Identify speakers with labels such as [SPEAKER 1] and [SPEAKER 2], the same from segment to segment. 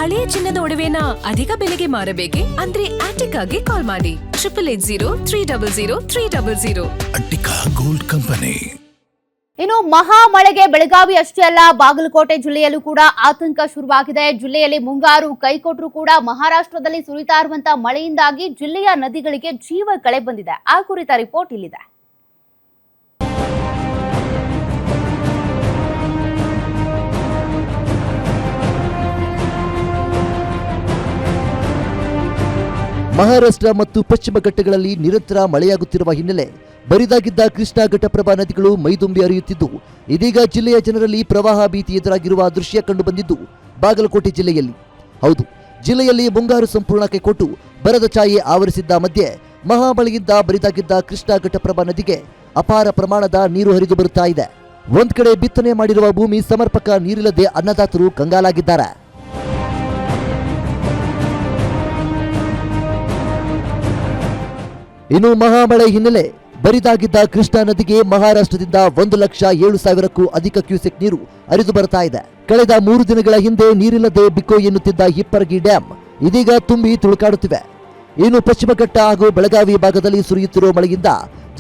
[SPEAKER 1] ಹಳೆಯ ಚಿನ್ನದ ಒಡವೆನ ಅಧಿಕ ಬೆಲೆಗೆ ಮಾರಬೇಕೆ ಅಂದ್ರೆ ಆಟಿಕಾಗೆ ಕಾಲ್ ಮಾಡಿ 8880300300.
[SPEAKER 2] Attica gold company.
[SPEAKER 3] ಇನ್ನು ಮಹಾ ಮಳೆಗೆ ಬೆಳಗಾವಿ ಅಷ್ಟೇ ಅಲ್ಲ, ಬಾಗಲಕೋಟೆ ಜಿಲ್ಲೆಯಲ್ಲೂ ಕೂಡ ಆತಂಕ ಶುರುವಾಗಿದೆ. ಜಿಲ್ಲೆಯಲ್ಲಿ ಮುಂಗಾರು ಕೈಕೊಟ್ಟರೂ ಕೂಡ ಮಹಾರಾಷ್ಟ್ರದಲ್ಲಿ ಸುರಿತಾ ಇರುವಂತಹ ಮಳೆಯಿಂದಾಗಿ ಜಿಲ್ಲೆಯ ನದಿಗಳಿಗೆ ಜೀವ ಕಳೆ ಬಂದಿದೆ. ಆ ಕುರಿತ ರಿಪೋರ್ಟ್ ಇಲ್ಲಿದೆ.
[SPEAKER 4] ಮಹಾರಾಷ್ಟ್ರ ಮತ್ತು ಪಶ್ಚಿಮ ಘಟ್ಟಗಳಲ್ಲಿ ನಿರಂತರ ಮಳೆಯಾಗುತ್ತಿರುವ ಹಿನ್ನೆಲೆ ಬರಿದಾಗಿದ್ದ ಕೃಷ್ಣಾ ಘಟಪ್ರಭಾ ನದಿಗಳು ಮೈದುಂಬಿ ಹರಿಯುತ್ತಿದ್ದು, ಇದೀಗ ಜಿಲ್ಲೆಯ ಜನರಲ್ಲಿ ಪ್ರವಾಹ ಭೀತಿ ಎದುರಾಗಿರುವ ದೃಶ್ಯ ಕಂಡುಬಂದಿದ್ದು ಬಾಗಲಕೋಟೆ ಜಿಲ್ಲೆಯಲ್ಲಿ. ಹೌದು, ಜಿಲ್ಲೆಯಲ್ಲಿ ಮುಂಗಾರು ಸಂಪೂರ್ಣ ಕೈಕೊಟ್ಟು ಬರದ ಛಾಯೆ ಆವರಿಸಿದ್ದ ಮಧ್ಯೆ ಮಹಾಮಳೆಯಿಂದ ಬರಿದಾಗಿದ್ದ ಕೃಷ್ಣಾ ಘಟಪ್ರಭಾ ನದಿಗೆ ಅಪಾರ ಪ್ರಮಾಣದ ನೀರು ಹರಿದು ಬರುತ್ತಾ ಇದೆ. ಒಂದ್ ಕಡೆ ಬಿತ್ತನೆ ಮಾಡಿರುವ ಭೂಮಿ ಸಮರ್ಪಕ ನೀರಿಲ್ಲದೆ ಅನ್ನದಾತರು ಕಂಗಾಲಾಗಿದ್ದಾರೆ. ಇನ್ನು ಮಹಾಮಳೆ ಹಿನ್ನೆಲೆ ಬರಿದಾಗಿದ್ದ ಕೃಷ್ಣಾ ನದಿಗೆ ಮಹಾರಾಷ್ಟ್ರದಿಂದ 1,07,000ಕ್ಕೂ ಅಧಿಕ ಕ್ಯೂಸೆಕ್ ನೀರು ಹರಿದು ಬರ್ತಾ ಇದೆ. ಕಳೆದ 3 ದಿನಗಳ ಹಿಂದೆ ನೀರಿಲ್ಲದೆ ಬಿಕೋ ಎನ್ನುತ್ತಿದ್ದ ಹಿಪ್ಪರಗಿ ಡ್ಯಾಂ ಇದೀಗ ತುಂಬಿ ತುಳುಕಾಡುತ್ತಿವೆ. ಇನ್ನು ಪಶ್ಚಿಮ ಘಟ್ಟ ಹಾಗೂ ಬೆಳಗಾವಿ ಭಾಗದಲ್ಲಿ ಸುರಿಯುತ್ತಿರುವ ಮಳೆಯಿಂದ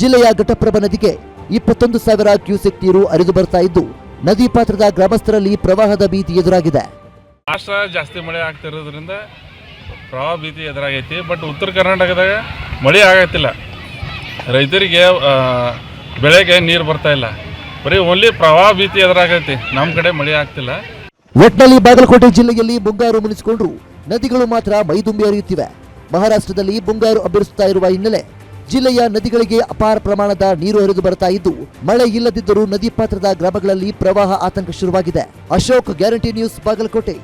[SPEAKER 4] ಜಿಲ್ಲೆಯ ಘಟಪ್ರಭಾ ನದಿಗೆ 21,000 ಕ್ಯೂಸೆಕ್ ನೀರು ಹರಿದು ಬರ್ತಾ ಇದ್ದು, ನದಿ ಪಾತ್ರದ ಗ್ರಾಮಸ್ಥರಲ್ಲಿ ಪ್ರವಾಹದ ಭೀತಿ ಎದುರಾಗಿದೆ.
[SPEAKER 5] ಜಾಸ್ತಿ ಮಳೆ ಆಗ್ತಿರೋದ್ರಿಂದ ಪ್ರವಾಹ ಭೀತಿ ಎದುರಾಗೈತಿ. ಬಟ್ ಉತ್ತರ ಕರ್ನಾಟಕದಾಗ ಮಳೆ ಆಗತ್ತಿಲ್ಲ, ರೈತರಿಗೆ ಬೆಳೆಗೆ ನೀರು ಬರ್ತಾ ಇಲ್ಲ, ಬರೀ ಓನ್ಲಿ ಪ್ರವಾಹ ಭೀತಿ ಎದುರಾಗೈತಿ. ನಮ್ಮ ಕಡೆ ಮಳೆ ಆಗ್ತಿಲ್ಲ.
[SPEAKER 4] ಒಟ್ನಲ್ಲಿ ಬಾಗಲಕೋಟೆ ಜಿಲ್ಲೆಯಲ್ಲಿ ಮುಂಗಾರು ಮುನಿಸಿಕೊಂಡ್ರು ನದಿಗಳು ಮಾತ್ರ ಮೈದುಂಬಿ ಹರಿಯುತ್ತಿವೆ. ಮಹಾರಾಷ್ಟ್ರದಲ್ಲಿ ಮುಂಗಾರು ಅಬ್ಬರಿಸುತ್ತಾ ಇರುವ ಹಿನ್ನೆಲೆ ಜಿಲ್ಲೆಯ ನದಿಗಳಿಗೆ ಅಪಾರ ಪ್ರಮಾಣದ ನೀರು ಹರಿದು ಬರ್ತಾ ಇದ್ದು, ಮಳೆ ಇಲ್ಲದಿದ್ದರೂ ನದಿ ಪಾತ್ರದ ಗ್ರಾಮಗಳಲ್ಲಿ ಪ್ರವಾಹ ಆತಂಕ ಶುರುವಾಗಿದೆ. Ashok, guarantee news, Bagalkot.